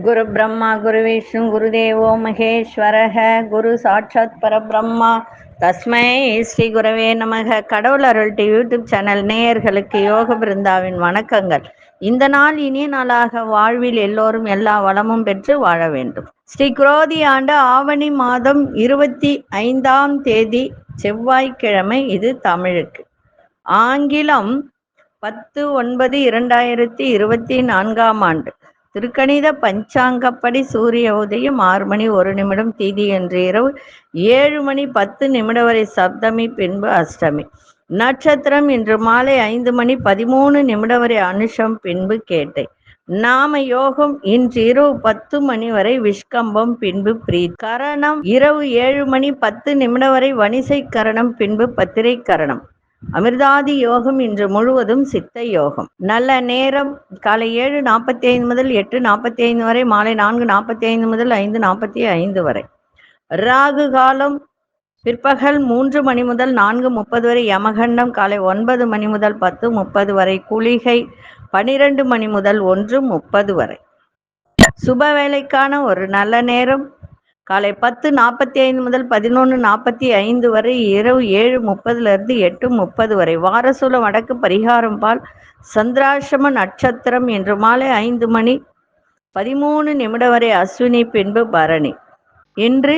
குரு பிரம்மா குரு விஷ்ணு குருதேவோ மகேஸ்வரக குரு சாட்சாத் பரபிரம்மா தஸ்மை ஸ்ரீ குரவே நமக. கடவுள் அருள் டி யூடியூப் சேனல் நேயர்களுக்கு யோக பிருந்தாவின் வணக்கங்கள். இந்த நாள் இனிய நாளாக வாழ்வில் எல்லோரும் எல்லா வளமும் பெற்று வாழ வேண்டும். ஸ்ரீ குரோதி ஆண்டு ஆவணி மாதம் 25ஆம் தேதி செவ்வாய்க்கிழமை. இது தமிழுக்கு. ஆங்கிலம் 10/9/2024ஆம் ஆண்டு. திருக்கணித பஞ்சாங்கப்படி சூரிய உதயம் 6:01 தீதி என்று இரவு 7:10 வரை சப்தமி, பின்பு அஷ்டமி. நட்சத்திரம் இன்று மாலை 5:13 வரை அனுஷம், பின்பு கேட்டை. நாம யோகம் இன்று இரவு 10 வரை விஷ்கம்பம், பின்பு பிரீத். கரணம் இரவு 7:10 வரை வணிசை கரணம், பின்பு பத்திரை கரணம். அமிர்தாதி யோகம் இன்று முழுவதும் சித்த யோகம். நல்ல நேரம் காலை 7:45 முதல் 8:45 வரை, மாலை 4:45 முதல் 5:45 வரை. ராகு காலம் பிற்பகல் 3 முதல் 4:30 வரை. யமகண்டம் காலை 9 முதல் 10:30 வரை. குளிகை 12 முதல் 1:30 வரை. சுப வேலைக்கான ஒரு நல்ல நேரம் காலை 10:45 முதல் 11:45 வரை. இரவு 7:30 8:30 வரை. வாரசூலம் வடக்கு, பரிகாரம் பால். சந்திராசிரம நட்சத்திரம் இன்று மாலை 5:13 வரை அஸ்வினி, பின்பு பரணி. இன்று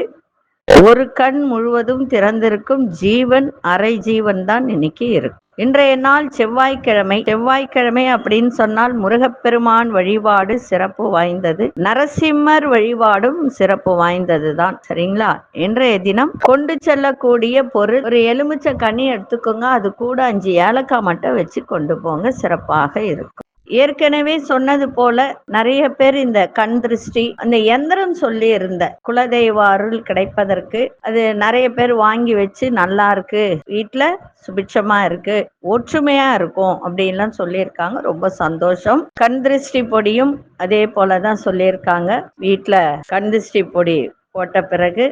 ஒரு கண் முழுவதும் திறந்திருக்கும். ஜீவன் அரை ஜீவன் தான் இன்னைக்கு இருக்கு. இன்றைய நாள் செவ்வாய்க்கிழமை. செவ்வாய்க்கிழமை அப்படின்னு சொன்னால் முருகப்பெருமான் வழிபாடு சிறப்பு வாய்ந்தது, நரசிம்மர் வழிபாடும் சிறப்பு வாய்ந்தது தான். சரிங்களா? இன்றைய தினம் கொண்டு செல்லக்கூடிய பொருள், ஒரு எலுமிச்சை கனி எடுத்துக்கோங்க, அது கூட 5 ஏலக்காய் மட்டும் வச்சு கொண்டு போங்க, சிறப்பாக இருக்கும். ஏற்கனவே சொன்னது போல நிறைய பேர் இந்த கண் திருஷ்டி, அந்த எந்திரம் சொல்லி இருந்த குலதெய்வ அருள் கிடைப்பதற்கு அது நிறைய பேர் வாங்கி வச்சு நல்லா இருக்கு, வீட்டுல சுபிட்சமா இருக்கு, ஒற்றுமையா இருக்கும் அப்படின்லாம் சொல்லியிருக்காங்க. ரொம்ப சந்தோஷம். கண் திருஷ்டி பொடியும் அதே போலதான் சொல்லியிருக்காங்க. வீட்டுல கண் திருஷ்டி பொடி போட்ட பிறகு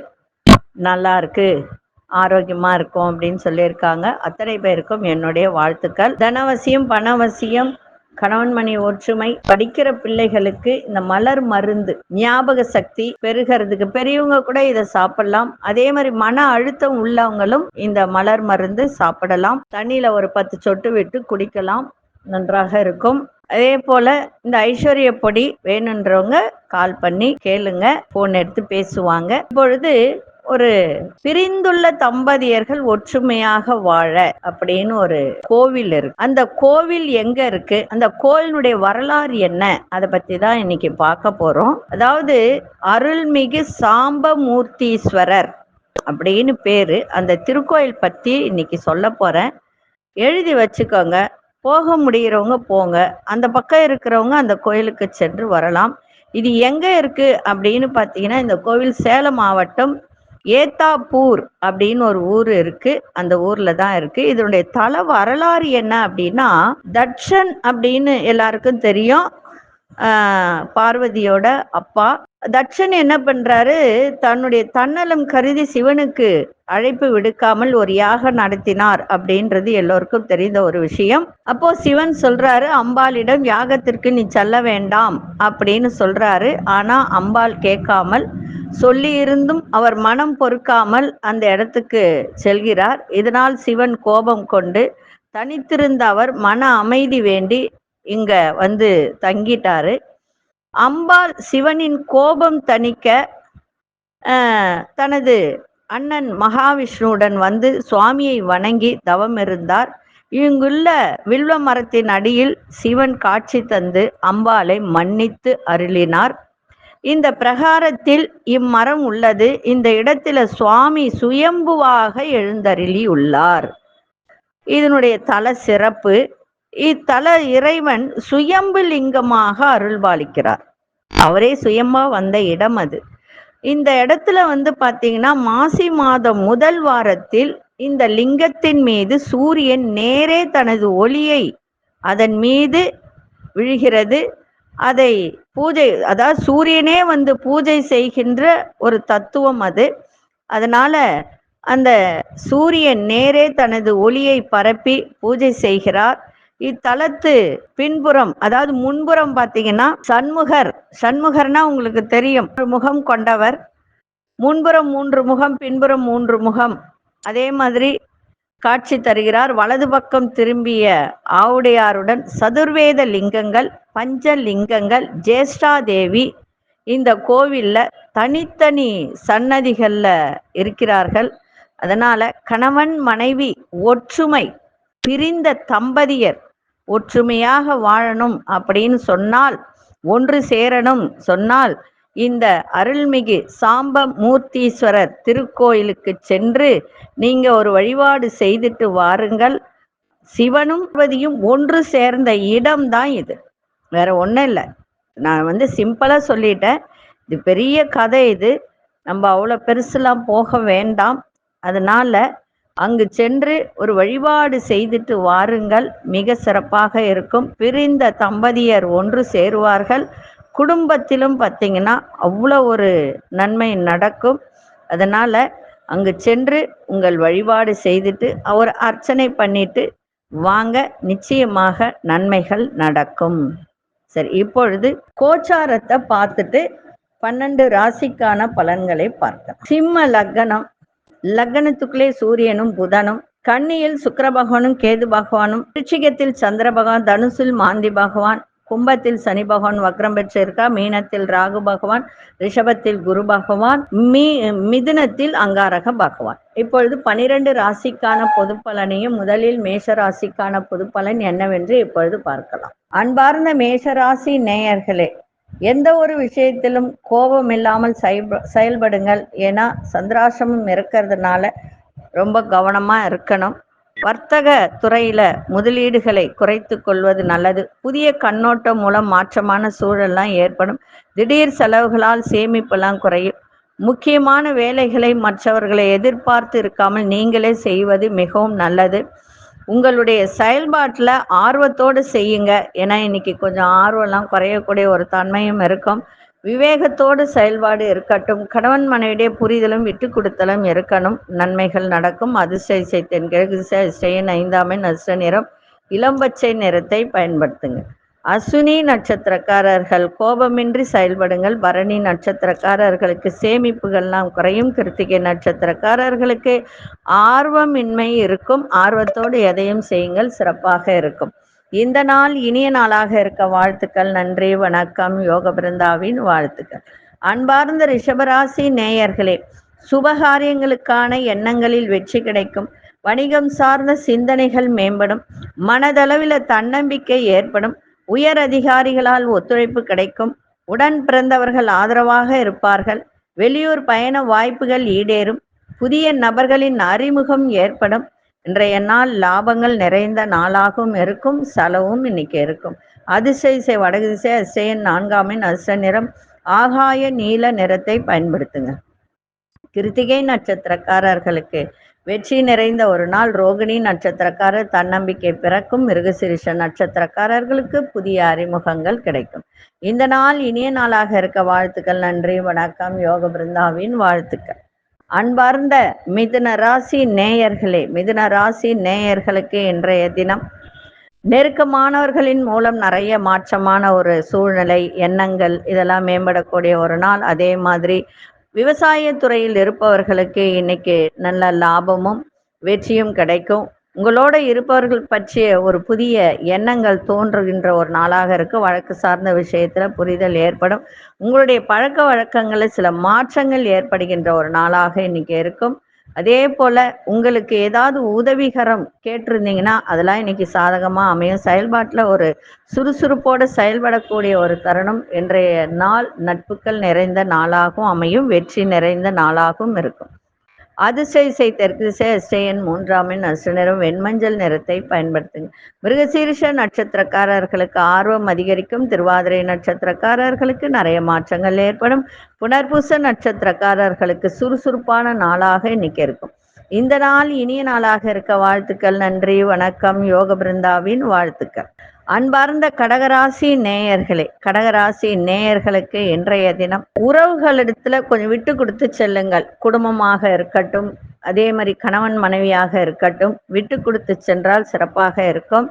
நல்லா இருக்கு, ஆரோக்கியமா இருக்கும் அப்படின்னு சொல்லியிருக்காங்க. அத்தனை பேருக்கும் என்னுடைய வாழ்த்துக்கள். தனவசியம், பணவசியம், கணவன் மணி ஒற்றுமை, படிக்கிற பிள்ளைகளுக்கு இந்த மலர் மருந்து ஞாபக சக்தி பெருகிறதுக்கு பெரியவங்க கூட இதை சாப்பிடலாம். அதே மாதிரி மன அழுத்தம் உள்ளவங்களும் இந்த மலர் மருந்து சாப்பிடலாம். தண்ணியில ஒரு 10 சொட்டு விட்டு குடிக்கலாம், நன்றாக இருக்கும். அதே போல இந்த ஐஸ்வர்ய பொடி வேணுன்றவங்க கால் பண்ணி கேளுங்க, போன் எடுத்து பேசுவாங்க. இப்பொழுது ஒரு பிரிந்துள்ள தம்பதியர்கள் ஒற்றுமையாக வாழ அப்படின்னு ஒரு கோவில் இருக்கு. அந்த கோவில் எங்க இருக்கு, அந்த கோவிலுடைய வரலாறு என்ன, அதை பத்தி தான் இன்னைக்கு பார்க்க போறோம். அதாவது அருள்மிகு சாம்பமூர்த்தீஸ்வரர் அப்படின்னு பேரு. அந்த திருக்கோயில் பத்தி இன்னைக்கு சொல்ல போறேன். எழுதி வச்சுக்கோங்க. போக முடிகிறவங்க போங்க, அந்த பக்கம் இருக்கிறவங்க அந்த கோயிலுக்கு சென்று வரலாம். இது எங்க இருக்கு அப்படின்னு பார்த்தீங்கன்னா, இந்த கோவில் சேலம் மாவட்டம் ஏத்தாப்பூர் அப்படின்னு ஒரு ஊர் இருக்கு, அந்த ஊர்ல தான் இருக்கு. இதனுடைய தல வரலாறு என்ன அப்படின்னா, தட்சன் அப்படின்னு எல்லாருக்கும் தெரியும், பார்வதியோட அப்பா. தட்சன் என்ன பண்றாரு, தன்னுடைய தன்னலம் கருதி சிவனுக்கு அழைப்பு விடுக்காமல் ஒரு யாகம் நடத்தினார் அப்படின்றது எல்லோருக்கும் தெரிந்த ஒரு விஷயம். அப்போ சிவன் சொல்றாரு, அம்பாளிடம் யாகத்திற்கு நீ செல்ல வேண்டாம் அப்படின்னு சொல்றாரு. ஆனா அம்பாள் கேட்காமல், சொல்லி இருந்தும் அவர் மனம் பொறுக்காமல் அந்த இடத்துக்கு செல்கிறார். இதனால் சிவன் கோபம் கொண்டு தனித்திருந்த அவர் மன அமைதி வேண்டி இங்க வந்து தங்கிட்டாரு. அம்பாள் சிவனின் கோபம் தணிக்க தனது அண்ணன் மகாவிஷ்ணுவுடன் வந்து சுவாமியை வணங்கி தவம் இருந்தார். இங்குள்ள வில்வ மரத்தின் அடியில் சிவன் காட்சி தந்து அம்பாளை மன்னித்து அருளினார். இந்த பிரகாரத்தில் இம்மரம் உள்ளது. இந்த இடத்துல சுவாமி சுயம்புவாக எழுந்தருளி உள்ளார். இதனுடைய தல சிறப்பு, இத்தல இறைவன் சுயம்பு லிங்கமாக அருள்பாலிக்கிறார். அவரே சுயம்பா வந்த இடம் அது. இந்த இடத்துல வந்து பாத்தீங்கன்னா, மாசி மாதம் முதல் வாரத்தில் இந்த லிங்கத்தின் மீது சூரியன் நேரே தனது ஒளியை அதன் மீது விழுகிறது. அதை பூஜை, அதாவது சூரியனே வந்து பூஜை செய்கின்ற ஒரு தத்துவம் அது. அதனால அந்த சூரியன் நேரே தனது ஒளியை பரப்பி பூஜை செய்கிறார். இத்தலத்து பின்புறம், அதாவது முன்புறம் பார்த்தீங்கன்னா சண்முகர்னா உங்களுக்கு தெரியும், ஒரு முகம் கொண்டவர். முன்புறம் 3 முகம், பின்புறம் 3 முகம், அதே மாதிரி காட்சி தருகிறார். வலது பக்கம் திரும்பிய ஆவுடையாருடன் சதுர்வேத லிங்கங்கள், பஞ்ச லிங்கங்கள், ஜேஷ்டா தேவி இந்த கோவில்ல தனித்தனி சன்னதிகள்ல இருக்கிறார்கள். அதனால கணவன் மனைவி ஒற்றுமை, பிரிந்த தம்பதியர் ஒற்றுமையாக வாழணும் அப்படின்னு சொன்னால், ஒன்று சேரணும் சொன்னால், இந்த அருள்மிகு சாம்ப மூர்த்தீஸ்வரர் திருக்கோயிலுக்கு சென்று நீங்க ஒரு வழிபாடு செய்துட்டு வாருங்கள். சிவனும் பார்வதியும் ஒன்று சேர்ந்த இடம் தான் இது, வேற ஒன்றும் இல்லை. நான் சிம்பிளா சொல்லிட்டேன். இது பெரிய கதை. இது நம்ம அவ்வளோ பெருசுலாம் போக வேண்டாம். அதனால அங்கு சென்று ஒரு வழிபாடு செய்துட்டு வாருங்கள், மிக சிறப்பாக இருக்கும். பிரிந்த தம்பதியர் ஒன்று சேருவார்கள். குடும்பத்திலும் பார்த்தீங்கன்னா அவ்வளோ ஒரு நன்மை நடக்கும். அதனால அங்கு சென்று உங்கள் வழிபாடு செய்துட்டு அவர் அர்ச்சனை பண்ணிட்டு வாங்க, நிச்சயமாக நன்மைகள் நடக்கும். சரி, இப்பொழுது கோச்சாரத்தை பார்த்துட்டு 12 ராசிக்கான பலன்களை பார்க்கலாம். சிம்ம லக்னம், லக்னத்துக்குள்ளே சூரியனும் புதனும், கன்னியில் சுக்கிர பகவானும் கேது பகவானும், விருச்சிகத்தில் சந்திர பகவான், தனுசில் மாந்தி பகவான், கும்பத்தில் சனி பகவான் வக்ரம் பெற்றிருக்கா, மீனத்தில் ராகு பகவான், ரிஷபத்தில் குரு பகவான், மிதுனத்தில் அங்காரக பகவான். இப்பொழுது 12 ராசிக்கான பொது பலனையும் முதலில் மேஷ ராசிக்கான பொது பலன் என்னவென்று இப்பொழுது பார்க்கலாம். அன்பார்ந்த மேஷராசி நேயர்களே, எந்த ஒரு விஷயத்திலும் கோபம் இல்லாமல் செயல்படுங்கள். ஏன்னா சந்திராசிரமம் இருக்கிறதுனால ரொம்ப கவனமா இருக்கணும். வர்த்தக துறையில முதலீடுகளை குறைத்து கொள்வது நல்லது. புதிய கண்ணோட்டம் மூலம் மாற்றமான சூழல்லாம் ஏற்படும். திடீர் செலவுகளால் சேமிப்பெல்லாம் குறையும். முக்கியமான வேலைகளை மற்றவர்களை எதிர்பார்த்து இருக்காமல் நீங்களே செய்வது மிகவும் நல்லது. உங்களுடைய செயல்பாட்டில் ஆர்வத்தோடு செய்யுங்க. ஏன்னா இன்னைக்கு கொஞ்சம் ஆர்வம்லாம் குறையக்கூடிய ஒரு தன்மையும் இருக்கும். விவேகத்தோடு செயல்பாடு இருக்கட்டும். கணவன் மனைவிடைய புரிதலும் விட்டு கொடுத்தலும் இருக்கணும். நன்மைகள் நடக்கும். அதிர்ஷ்ட தென்கிழக்கு திசையின் 5ஆம் எண், அதிர்ஷ்ட நிறம் இளம்பச்சை நிறத்தை பயன்படுத்துங்க. அஸ்வினி நட்சத்திரக்காரர்கள் கோபமின்றி செயல்படுங்கள். பரணி நட்சத்திரக்காரர்களுக்கு சேமிப்புகள்லாம் குறையும். கிருத்திகை நட்சத்திரக்காரர்களுக்கு ஆர்வமின்மை இருக்கும். ஆர்வத்தோடு எதையும் செய்யுங்கள், சிறப்பாக இருக்கும். இந்த நாள் இனிய நாளாக இருக்க வாழ்த்துக்கள். நன்றி, வணக்கம். யோக பிருந்தாவின் வாழ்த்துக்கள். அன்பார்ந்த ரிஷபராசி நேயர்களே, சுபகாரியங்களுக்கான எண்ணங்களில் வெற்றி கிடைக்கும். வணிகம் சார்ந்த சிந்தனைகள் மேம்படும். மனதளவில் தன்னம்பிக்கை ஏற்படும். உயர் அதிகாரிகளால் ஒத்துழைப்பு கிடைக்கும். உடன் பிறந்தவர்கள் ஆதரவாக இருப்பார்கள். வெளியூர் பயண வாய்ப்புகள் ஈடேறும். புதிய நபர்களின் அறிமுகம் ஏற்படும். இன்றைய நாள் லாபங்கள் நிறைந்த நாளாகவும் இருக்கும். செலவும் இன்னைக்கு இருக்கும். அதிசய வடகு திசை, அதிசயன் 4ஆம் எண், அதிர்ஷ்ட நிறம் ஆகாய நீல நிறத்தை பயன்படுத்துங்க. கிருத்திகை நட்சத்திரக்காரர்களுக்கு வெற்றி நிறைந்த ஒரு நாள். ரோகிணி நட்சத்திரக்காரர் தன்னம்பிக்கை பிறக்கும். மிருகசிரிஷ நட்சத்திரக்காரர்களுக்கு புதிய அறிமுகங்கள் கிடைக்கும். இந்த நாள் இனிய நாளாக இருக்க வாழ்த்துக்கள். நன்றி, வணக்கம். யோக பிருந்தாவின் வாழ்த்துக்கள். அன்பார்ந்த மிதுன ராசி நேயர்களே, மிதுன ராசி நேயர்களுக்கு இன்றைய தினம் நெருக்கமானவர்களின் மூலம் நிறைய மாற்றமான ஒரு சூழ்நிலை, எண்ணங்கள் இதெல்லாம் மேம்படக்கூடிய ஒரு நாள். அதே மாதிரி விவசாயத்துறையில் இருப்பவர்களுக்கு இன்னைக்கு நல்ல லாபமும் வெற்றியும் கிடைக்கும். உங்களோட இருப்பவர்கள் பற்றிய ஒரு புதிய எண்ணங்கள் தோன்றுகின்ற ஒரு நாளாக இருக்கு. வழக்கு சார்ந்த விஷயத்துல புரிதல் ஏற்படும். உங்களுடைய பழக்க வழக்கங்களில் சில மாற்றங்கள் ஏற்படுகின்ற ஒரு நாளாக இன்னைக்கு இருக்கும். அதே போல உங்களுக்கு ஏதாவது உதவிகரம் கேட்டிருந்தீங்கன்னா அதெல்லாம் இன்னைக்கு சாதகமா அமையும். செயல்பாட்டில் ஒரு சுறுசுறுப்போடு செயல்படக்கூடிய ஒரு தருணம். இன்றைய நாள் நட்புகள் நிறைந்த நாளாகவும் அமையும். வெற்றி நிறைந்த நாளாகவும் இருக்கும். அதிசய தெற்கு திசை, அதிசயன் 3ஆம் எண், அதிர்ஷ்ட நிறம் வெண்மஞ்சள் நிறத்தை பயன்படுத்துங்க. மிருகசீரிஷ நட்சத்திரக்காரர்களுக்கு ஆர்வம் அதிகரிக்கும். திருவாதிரை நட்சத்திரக்காரர்களுக்கு நிறைய மாற்றங்கள் ஏற்படும். புனர்பூச நட்சத்திரக்காரர்களுக்கு சுறுசுறுப்பான நாளாக இன்னைக்கு இருக்கும். இந்த நாள் இனிய நாளாக இருக்க வாழ்த்துக்கள். நன்றி, வணக்கம். யோக பிருந்தாவின் வாழ்த்துக்கள். அன்பார்ந்த கடகராசி நேயர்களே, கடகராசி நேயர்களுக்கு இன்றைய தினம் உறவுகளிடத்துல கொஞ்சம் விட்டு கொடுத்து செல்லுங்கள். குடும்பமாக இருக்கட்டும், அதே மாதிரி கணவன் மனைவியாக இருக்கட்டும், விட்டு கொடுத்து சென்றால் சிறப்பாக இருக்கும்.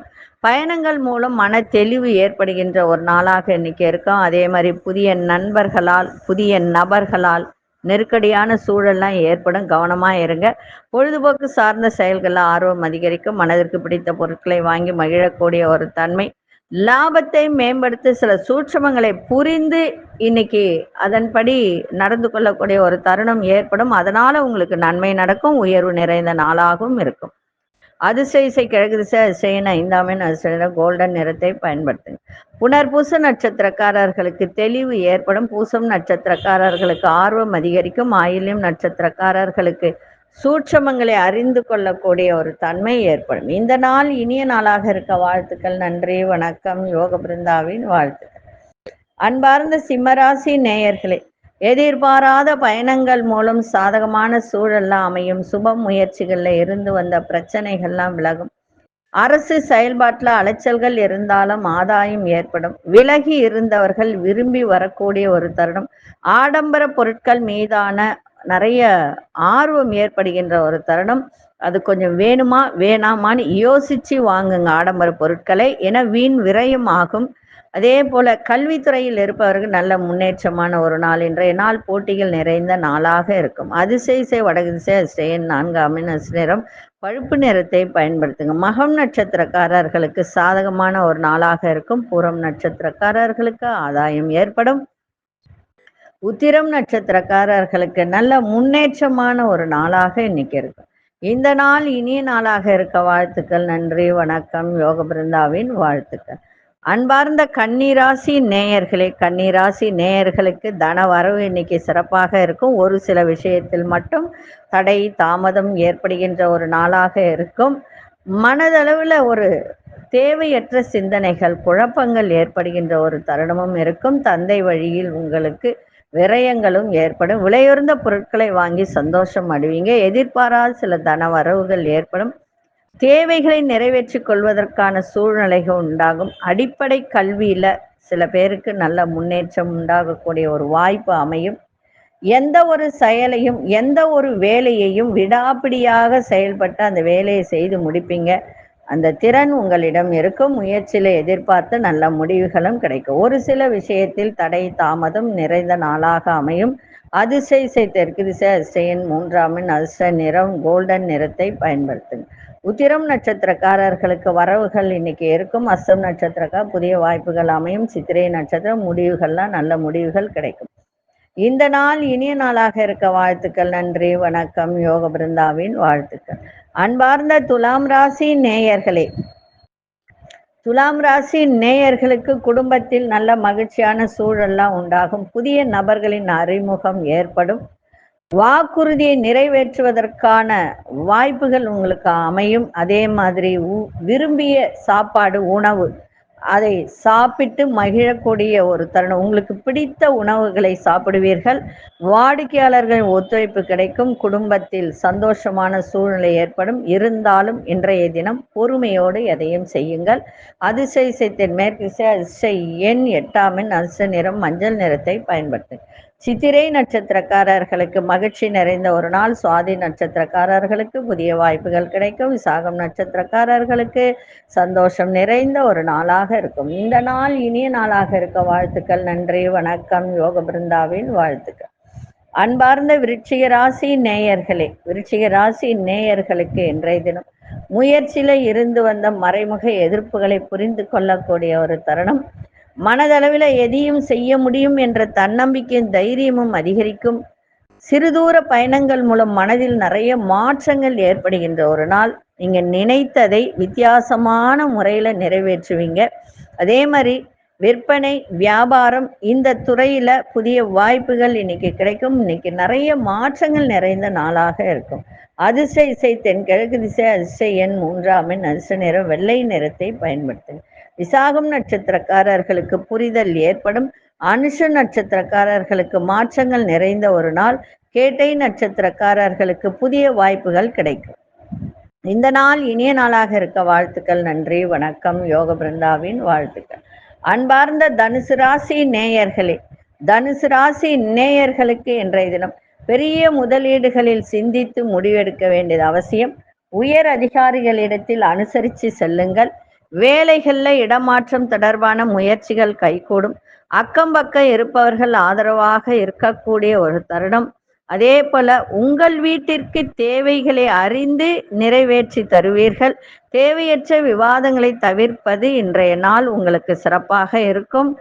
பயணங்கள் மூலம் மன தெளிவு ஏற்படுகின்ற ஒரு நாளாக இன்னைக்கு இருக்கும். அதே மாதிரி புதிய நண்பர்களால், புதிய நபர்களால் நெருக்கடியான சூழல்லாம் ஏற்படும். கவனமா இருங்க. பொழுதுபோக்கு சார்ந்த செயல்களில் ஆர்வம் அதிகரிக்கும். மனதிற்கு பிடித்த பொருட்களை வாங்கி மகிழக்கூடிய ஒரு தன்மை. லாபத்தை மேம்படுத்த சில சூட்சமங்களை புரிந்து இன்னைக்கு அதன்படி நடந்து கொள்ளக்கூடிய ஒரு தருணம் ஏற்படும். அதனால உங்களுக்கு நன்மை நடக்கும். உயர்வு நிறைந்த நாளாகவும் இருக்கும். அதிசய கிழக்கு திசை அதிசயன் 5ஆம் எண் அதிசய கோல்டன் நிறத்தை பயன்படுத்துங்க. புனர்பூச நட்சத்திரக்காரர்களுக்கு தெளிவு ஏற்படும். பூசம் நட்சத்திரக்காரர்களுக்கு ஆர்வம் அதிகரிக்கும். ஆயில்யம் நட்சத்திரக்காரர்களுக்கு சூட்சமங்களை அறிந்து கொள்ளக்கூடிய ஒரு தன்மை ஏற்படும். இந்த நாள் இனிய நாளாக இருக்க வாழ்த்துக்கள். நன்றி, வணக்கம். யோக பிருந்தாவின் வாழ்த்துக்கள். அன்பார்ந்த சிம்மராசி நேயர்களே, எதிர்பாராத பயணங்கள் மூலம் சாதகமான சூழல்லாம் அமையும். சுப முயற்சிகள்ல இருந்து வந்த பிரச்சனைகள்லாம் விலகும். அரசு செயல்பாட்டில் அலைச்சல்கள் இருந்தாலும் ஆதாயம் ஏற்படும். விலகி இருந்தவர்கள் விரும்பி வரக்கூடிய ஒரு தருணம். ஆடம்பர பொருட்கள் மீதான நிறைய ஆர்வம் ஏற்படுகின்ற ஒரு தருணம். அது கொஞ்சம் வேணுமா வேணாமான்னு யோசிச்சு வாங்குங்க ஆடம்பர பொருட்களை, என வீண் விரயம் ஆகும். அதே போல கல்வித்துறையில் இருப்பவர்கள் நல்ல முன்னேற்றமான ஒரு நாள். இன்றைய நாள் போட்டிகள் நிறைந்த நாளாக இருக்கும். அதிசய வடக்கு திசை அதிசயன் 4ஆம் எண் நிறம் பழுப்பு நிறத்தை பயன்படுத்துங்க. மகம் நட்சத்திரக்காரர்களுக்கு சாதகமான ஒரு நாளாக இருக்கும். பூரம் நட்சத்திரக்காரர்களுக்கு ஆதாயம் ஏற்படும். உத்திரம் நட்சத்திரக்காரர்களுக்கு நல்ல முன்னேற்றமான ஒரு நாளாக இன்னைக்கு இருக்கும். இந்த நாள் இனிய நாளாக இருக்க வாழ்த்துக்கள். நன்றி, வணக்கம். யோக பிருந்தாவின் வாழ்த்துக்கள். அன்பார்ந்த கன்னிராசி நேயர்களே, கன்னிராசி நேயர்களுக்கு தன வரவு இன்னைக்கு சிறப்பாக இருக்கும். ஒரு சில விஷயத்தில் மட்டும் தடை தாமதம் ஏற்படுகின்ற ஒரு நாளாக இருக்கும். மனதளவில் ஒரு தேவையற்ற சிந்தனைகள், குழப்பங்கள் ஏற்படுகின்ற ஒரு தருணமும் இருக்கும். தந்தை வழியில் உங்களுக்கு விரயங்களும் ஏற்படும். விலையுறந்த பொருட்களை வாங்கி சந்தோஷம் அடைவீங்க. எதிர்பாராத சில தன வரவுகள் ஏற்படும். தேவைகளை நிறைவேற்றி கொள்வதற்கான சூழ்நிலைகள் உண்டாகும். அடிப்படை கல்வியில சில பேருக்கு நல்ல முன்னேற்றம் உண்டாகக்கூடிய ஒரு வாய்ப்பு அமையும். எந்த ஒரு செயலையும் எந்த ஒரு வேலையையும் விடாப்பிடியாக செயல்பட்டு அந்த வேலையை செய்து முடிப்பீங்க. அந்த திறன் உங்களிடம் இருக்கும். முயற்சியில எதிர்பார்த்து நல்ல முடிவுகளும் கிடைக்கும். ஒரு சில விஷயத்தில் தடை தாமதம் நிறைந்த நாளாக அமையும். அதிசய தெற்கு திசை அதிசயன் 3ஆம் எண் அதிர்ஷ்ட நிறம் கோல்டன் நிறத்தை பயன்படுத்துங்க. உத்திரம் நட்சத்திரக்காரர்களுக்கு வரவுகள் இன்னைக்கு இருக்கும். அஸ்தம் நட்சத்திரக்கார புதிய வாய்ப்புகள் அமையும். சித்திரை நட்சத்திரம் முடிவுகள்லாம் நல்ல முடிவுகள் கிடைக்கும். இந்த நாள் இனிய நாளாக இருக்க வாழ்த்துக்கள். நன்றி, வணக்கம். யோக பிருந்தாவின் வாழ்த்துக்கள். அன்பார்ந்த துலாம் ராசி நேயர்களே, துலாம் ராசி நேயர்களுக்கு குடும்பத்தில் நல்ல மகிழ்ச்சியான சூழல்லாம் உண்டாகும். புதிய நபர்களின் அறிமுகம் ஏற்படும். வாக்குறுதியை நிறைவேற்றுவதற்கான வாய்ப்புகள் உங்களுக்கு அமையும். அதே மாதிரி விரும்பிய சாப்பாடு, உணவு, அதை சாப்பிட்டு மகிழக்கூடிய ஒரு தருணம். உங்களுக்கு பிடித்த உணவுகளை சாப்பிடுவீர்கள். வாடிக்கையாளர்கள் ஒத்துழைப்பு கிடைக்கும். குடும்பத்தில் சந்தோஷமான சூழ்நிலை ஏற்படும். இருந்தாலும் இன்றைய தினம் பொறுமையோடு எதையும் செய்யுங்கள். அதிசய மேற்கு அதிசய எண் 8ஆம் எண் அதிர்ஷ்ட நிறம் மஞ்சள் நிறத்தை பயன்படுத்துங்க. சித்திரை நட்சத்திரக்காரர்களுக்கு மகிழ்ச்சி நிறைந்த ஒரு நாள். சுவாதி நட்சத்திரக்காரர்களுக்கு புதிய வாய்ப்புகள் கிடைக்கும். விசாகம் நட்சத்திரக்காரர்களுக்கு சந்தோஷம் நிறைந்த ஒரு நாளாக இருக்கும். இந்த நாள் இனிய நாளாக இருக்க வாழ்த்துக்கள். நன்றி, வணக்கம். யோக பிருந்தாவின் வாழ்த்துக்கள். அன்பார்ந்த விருச்சிக ராசி நேயர்களே, விருச்சிக ராசி நேயர்களுக்கு இன்றைய தினம் முயற்சியில இருந்து வந்த மறைமுக எதிர்ப்புகளை புரிந்து கொள்ளக்கூடிய ஒரு தருணம். மனதளவில் எதையும் செய்ய முடியும் என்ற தன்னம்பிக்கையும் தைரியமும் அதிகரிக்கும். சிறுதூர பயணங்கள் மூலம் மனதில் நிறைய மாற்றங்கள் ஏற்படுகின்ற ஒரு நாள். நீங்க நினைத்ததை வித்தியாசமான முறையில நிறைவேற்றுவீங்க. அதே மாதிரி விற்பனை, வியாபாரம், இந்த துறையில புதிய வாய்ப்புகள் இன்னைக்கு கிடைக்கும். இன்னைக்கு நிறைய மாற்றங்கள் நிறைந்த நாளாக இருக்கும். அதிசய தென்கிழக்கு திசை அதிசய எண் 3ஆம் எண் அதிர்ஷ்ட நிறம் வெள்ளை நிறத்தை பயன்படுத்துங்க. விசாகம் நட்சத்திரக்காரர்களுக்கு புரிதல் ஏற்படும். அனுஷ நட்சத்திரக்காரர்களுக்கு மாற்றங்கள் நிறைந்த ஒரு நாள். கேட்டை நட்சத்திரக்காரர்களுக்கு புதிய வாய்ப்புகள் கிடைக்கும். இந்த நாள் இனிய நாளாக இருக்க வாழ்த்துக்கள். நன்றி, வணக்கம். யோக பிருந்தாவின் வாழ்த்துக்கள். அன்பார்ந்த தனுசு ராசி நேயர்களே, தனுசு ராசி நேயர்களுக்கு இன்றைய தினம் பெரிய முதலீடுகளில் சிந்தித்து முடிவெடுக்க வேண்டியது அவசியம். உயர் அதிகாரிகளிடத்தில் அனுசரித்து செல்லுங்கள். வேலைகளில் இடமாற்றம் தொடர்பான முயற்சிகள் கைகூடும். அக்கம் பக்கம் இருப்பவர்கள் ஆதரவாக இருக்கக்கூடிய ஒரு தருணம். அதே போல உங்கள் வீட்டிற்கு தேவைகளை அறிந்து நிறைவேற்றி தருவீர்கள். தேவையற்ற விவாதங்களை தவிர்ப்பது இன்றைய நாள் உங்களுக்கு சிறப்பாக இருக்கும்.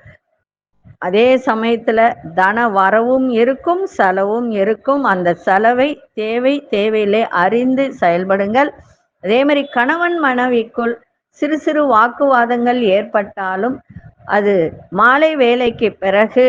அதே சமயத்துல தன வரவும் இருக்கும், செலவும் இருக்கும். அந்த செலவை தேவையில்லை அறிந்து செயல்படுங்கள். அதே மாதிரி கணவன் மனைவிக்குள் சிறு சிறு வாக்குவாதங்கள் ஏற்பட்டாலும் அது மாலை வேலைக்கு பிறகு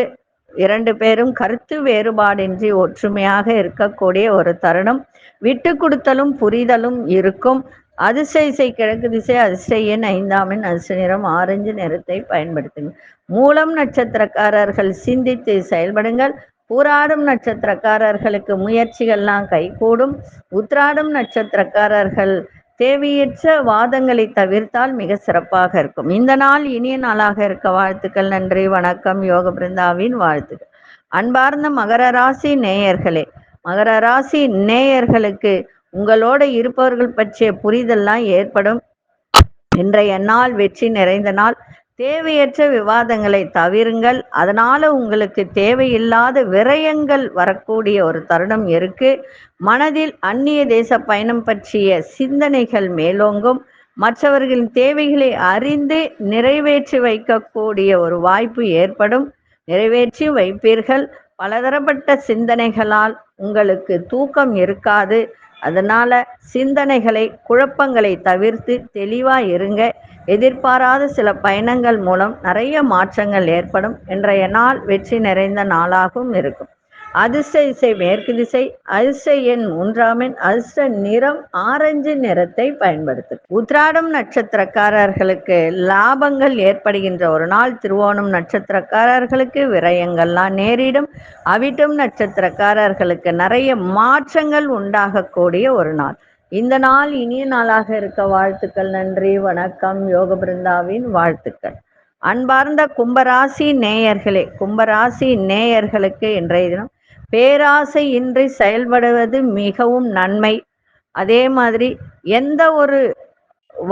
2 பேரும் கருத்து வேறுபாடின்றி ஒற்றுமையாக இருக்கக்கூடிய ஒரு தருணம். விட்டு கொடுத்தலும் புரிதலும் இருக்கும். அதிசய கிழக்கு திசை, அதிசய எண் 5ஆம் எண், அதிர்ஷ்ட நிறம் ஆரஞ்சு நிறத்தை பயன்படுத்துங்க. மூலம் நட்சத்திரக்காரர்கள் சிந்தித்து செயல்படுங்கள். பூராடும் நட்சத்திரக்காரர்களுக்கு முயற்சிகள்லாம் கைகூடும். உத்திராடும் நட்சத்திரக்காரர்கள் தேவையற்ற வாதங்களை தவிர்த்தால் மிக சிறப்பாக இருக்கும். இந்த நாள் இனிய நாளாக இருக்க வாழ்த்துக்கள். நன்றி, வணக்கம். யோக பிருந்தாவின் வாழ்த்துக்கள். அன்பார்ந்த மகர ராசி நேயர்களே, மகர ராசி நேயர்களுக்கு உங்களோட இருப்பவர்கள் பற்றிய புரிதல்லாம் ஏற்படும். இன்றைய நாள் வெற்றி நிறைந்த நாள். தேவையற்ற விவாதங்களை தவிருங்கள். அதனால உங்களுக்கு தேவையில்லாத விரயங்கள் வரக்கூடிய ஒரு தருணம் இருக்கு. மனதில் அந்நிய தேச பயணம் பற்றிய சிந்தனைகள் மேலோங்கும். மற்றவர்களின் தேவைகளை அறிந்து நிறைவேற்றி வைக்கக்கூடிய ஒரு வாய்ப்பு ஏற்படும். நிறைவேற்றி வைப்பீர்கள். பலதரப்பட்ட சிந்தனைகளால் உங்களுக்கு தூக்கம் இருக்காது. அதனால சிந்தனைகளை, குழப்பங்களை தவிர்த்து தெளிவா இருங்க. எதிர்பாராத சில பயணங்கள் மூலம் நிறைய மாற்றங்கள் ஏற்படும். இன்றைய நாள் வெற்றி நிறைந்த நாளாகவும் இருக்கும். அதிர்ஷ்ட திசை மேற்கு திசை, அதிர்ஷ்ட எண் 3ஆம் எண், அதிர்ஷ்ட நிறம் ஆரஞ்சு நிறத்தை பயன்படுத்தும். உத்திராடம் நட்சத்திரக்காரர்களுக்கு லாபங்கள் ஏற்படுகின்ற ஒரு நாள். திருவோணம் நட்சத்திரக்காரர்களுக்கு விரயங்கள்லாம் நேரிடும். அவிட்டம் நட்சத்திரக்காரர்களுக்கு நிறைய மாற்றங்கள் உண்டாகக்கூடிய ஒரு நாள். இந்த நாள் இனிய நாளாக இருக்க வாழ்த்துக்கள். நன்றி, வணக்கம். யோக பிருந்தாவின் வாழ்த்துக்கள். அன்பார்ந்த கும்பராசி நேயர்களே, கும்பராசி நேயர்களுக்கு இன்றைய தினம் பேராசை இன்றி செயல்படுவது மிகவும் நன்மை. அதே மாதிரி எந்த ஒரு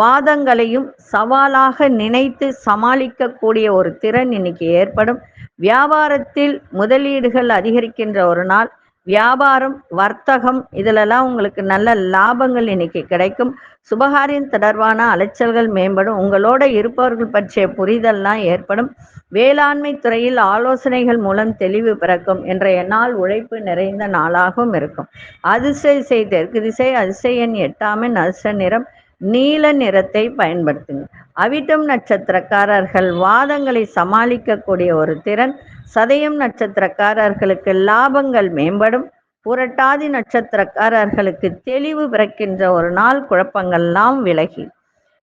வாதங்களையும் சவாலாக நினைத்து சமாளிக்கக்கூடிய ஒரு திறன் இன்னைக்கு ஏற்படும். வியாபாரத்தில் முதலீடுகள் அதிகரிக்கின்ற ஒரு நாள். வியாபாரம், வர்த்தகம் இதிலெல்லாம் உங்களுக்கு நல்ல லாபங்கள் இன்னைக்கு கிடைக்கும். சுபகாரியம் தொடர்பான அலைச்சல்கள் மேம்படும். உங்களோட இருப்பவர்கள் பற்றிய புரிதல்லாம் ஏற்படும். வேளாண்மை துறையில் ஆலோசனைகள் மூலம் தெளிவு பிறக்கும். இன்றைய நாள் உழைப்பு நிறைந்த நாளாகவும் இருக்கும். அதிர்ஷ்ட திசை தெற்கு திசை, அதிர்ஷ்ட எண் 8ஆம் எண், அதிர்ஷ்ட நிறம் நீல நிறத்தை பயன்படுத்துங்க. அவிட்டம் நட்சத்திரக்காரர்கள் வாதங்களை சமாளிக்கக்கூடிய ஒரு திறன். சதயம் நட்சத்திரக்காரர்களுக்கு லாபங்கள் மேம்படும். புரட்டாதி நட்சத்திரக்காரர்களுக்கு தெளிவு பிறக்கின்ற ஒரு நாள். குழப்பங்கள்லாம் விலகி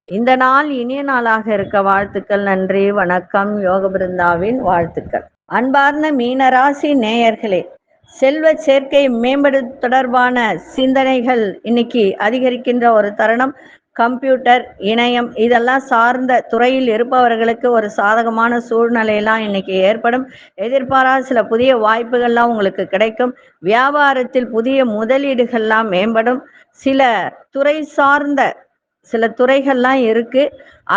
இந்த நாள் இனிய நாளாக இருக்க வாழ்த்துக்கள். நன்றி, வணக்கம். யோக பிருந்தாவின் வாழ்த்துக்கள். அன்பார்ந்த மீனராசி நேயர்களே, செல்வ சேர்க்கை மேம்படு தொடர்பான சிந்தனைகள் இன்னைக்கு அதிகரிக்கின்ற ஒரு தருணம். கம்ப்யூட்டர், இணையம் இதெல்லாம் சார்ந்த துறையில் இருப்பவர்களுக்கு ஒரு சாதகமான சூழ்நிலையெல்லாம் இன்னைக்கு ஏற்படும். எதிர்பாராத சில புதிய வாய்ப்புகள்லாம் உங்களுக்கு கிடைக்கும். வியாபாரத்தில் புதிய முதலீடுகள்லாம் மேம்படும். சில துறை சார்ந்த சில துறைகள்லாம் இருக்கு.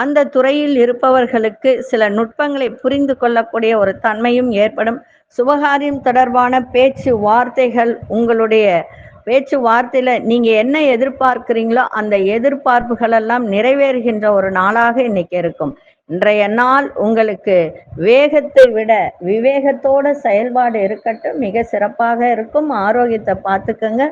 அந்த துறையில் இருப்பவர்களுக்கு சில நுட்பங்களை புரிந்து கொள்ளக்கூடிய ஒரு தன்மையும் ஏற்படும். சுபகாரியம் தொடர்பான பேச்சு வார்த்தைகள், உங்களுடைய பேச்சு வார்த்தையில நீங்க என்ன எதிர்பார்க்கிறீங்களோ அந்த எதிர்பார்ப்புகள் எல்லாம் நிறைவேறுகின்ற ஒரு நாளாக இன்னைக்கு இருக்கும். இன்றைய நாள் உங்களுக்கு வேகத்தை விட விவேகத்தோட செயல்பாடு இருக்கட்டும், மிக சிறப்பாக இருக்கும். ஆரோக்கியத்தை பார்த்துக்கங்க.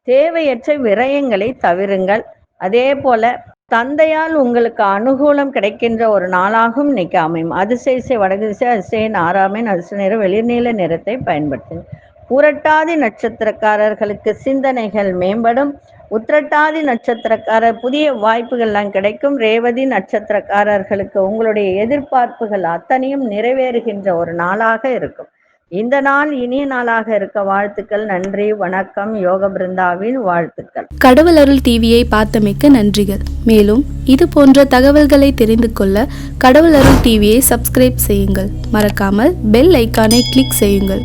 தேவையற்ற விரயங்களை தவிருங்கள். அதே போல தந்தையால் உங்களுக்கு அனுகூலம் கிடைக்கின்ற ஒரு நாளாகவும் இன்னைக்கு அமையும். அதிசய வடக்கு திசை, அதிசயன் 6ஆம் எண், அதிர்ஷ்ட நிறம் வெளிர்நீல நிறத்தை பயன்படுத்துங்க. புரட்டாதி நட்சத்திரக்காரர்களுக்கு சிந்தனைகள் மேம்படும். உத்திரட்டாதி நட்சத்திரக்காரர் புதிய வாய்ப்புகள்லாம் கிடைக்கும். ரேவதி நட்சத்திரக்காரர்களுக்கு உங்களுடைய எதிர்பார்ப்புகள் அத்தனையும் நிறைவேறுகின்ற ஒரு நாளாக இருக்கும். இந்த நாள் இனிய நாளாக இருக்க வாழ்த்துக்கள். நன்றி, வணக்கம். யோக பிருந்தாவின் வாழ்த்துக்கள். கடவுள் அருள் டிவியை பார்த்தமைக்க நன்றிகள். மேலும் இது போன்ற தகவல்களை தெரிந்து கொள்ள கடவுள் அருள் டிவியை சப்ஸ்கிரைப் செய்யுங்கள். மறக்காமல் பெல் ஐக்கானை கிளிக் செய்யுங்கள்.